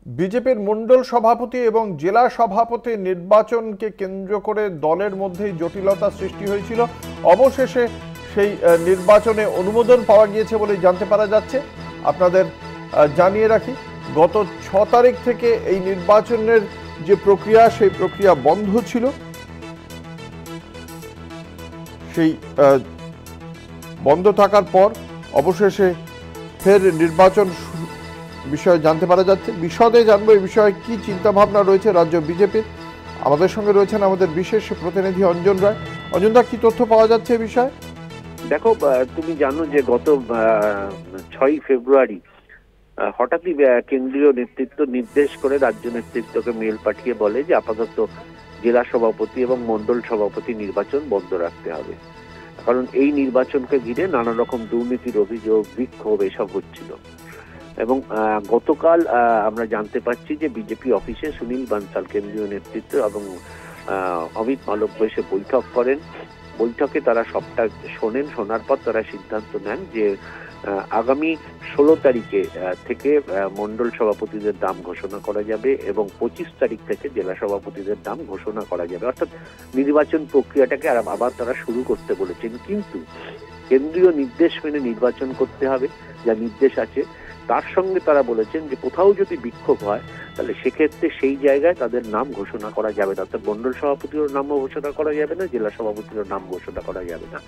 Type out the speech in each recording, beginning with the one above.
বিজেপির মণ্ডল সভাপতি এবং জেলা সভাপতি নির্বাচনকে কেন্দ্র করে দলের মধ্যেই জটিলতা সৃষ্টি হয়েছিল। অবশেষে সেই নির্বাচনে অনুমোদন পাওয়া গিয়েছে বলে জানতে পারা যাচ্ছে। আপনাদের জানিয়ে রাখি, গত 6 তারিখ থেকে এই নির্বাচনের যে প্রক্রিয়া, সেই প্রক্রিয়া বন্ধ ছিল। সেই বন্ধ থাকার পর অবশেষে ফের নির্বাচন বিষয়ে জানতে পারা যাচ্ছে। বিশদে জানবো এই বিষয়ে কি চিন্তা ভাবনা রয়েছে রাজ্য বিজেপির। আমাদের সঙ্গে রয়েছেন আমাদের বিশেষ প্রতিনিধি অঞ্জন রায়। অঞ্জন দা, কি তথ্য পাওয়া যাচ্ছে এই বিষয়ে? দেখো, তুমি জানো যে গত 6ই ফেব্রুয়ারি হঠাৎই কেন্দ্রীয় নেতৃত্ব নির্দেশ করে রাজ্য নেতৃত্বকে মেল পাঠিয়ে বলে যে আপাতত জেলা সভাপতি এবং মণ্ডল সভাপতি নির্বাচন বন্ধ রাখতে হবে, কারণ এই নির্বাচনকে ঘিরে নানা রকম দুর্নীতির অভিযোগ, বিক্ষোভ এসব হচ্ছিল। এবং গতকাল আমরা জানতে পারছি যে বিজেপি অফিসে সুনীল বানসাল কেন্দ্রীয় নেতৃত্ব এবং অমিত মালব্য এসে বৈঠক করেন। বৈঠকে তারা সবটা শোনেন। শোনার পর তারা সিদ্ধান্ত নেন যে আগামী 16 তারিখে থেকে মণ্ডল সভাপতিদের নাম ঘোষণা করা যাবে এবং 25 তারিখ থেকে জেলা সভাপতিদের নাম ঘোষণা করা যাবে। অর্থাৎ নির্বাচন প্রক্রিয়াটাকে আবার তারা শুরু করতে বলেছেন, কিন্তু কেন্দ্রীয় নির্দেশ মেনে নির্বাচন করতে হবে, যা নির্দেশ আছে। তার সঙ্গে তারা বলেছেন যে কোথাও যদি বিক্ষোভ হয় তাহলে সেক্ষেত্রে সেই জায়গায় তাদের নাম ঘোষণা করা যাবে না, অর্থাৎ মণ্ডল সভাপতির নামও ঘোষণা করা যাবে না, জেলা সভাপতির নাম ঘোষণা করা যাবে না।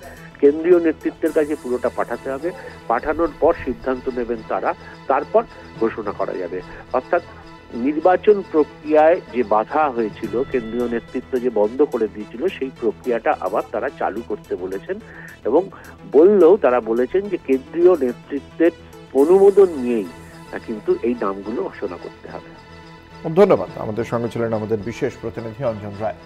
কেন্দ্রীয় নেতৃত্বের কাছে পুরোটা পাঠাতে হবে। পাঠানোর পর সিদ্ধান্ত নেবেন তারা, তারপর ঘোষণা করা যাবে। অর্থাৎ নির্বাচন প্রক্রিয়ায় যে বাধা হয়েছিল, কেন্দ্রীয় নেতৃত্ব যে বন্ধ করে দিয়েছিল, সেই প্রক্রিয়াটা আবার তারা চালু করতে বলেছেন। এবং তারা বলেছেন যে কেন্দ্রীয় নেতৃত্বের অনুমোদন নিয়েই কিন্তু এই নামগুলো ঘোষণা করতে হবে। ধন্যবাদ। আমাদের সঙ্গে ছিলেন আমাদের বিশেষ প্রতিনিধি অঞ্জন রায়।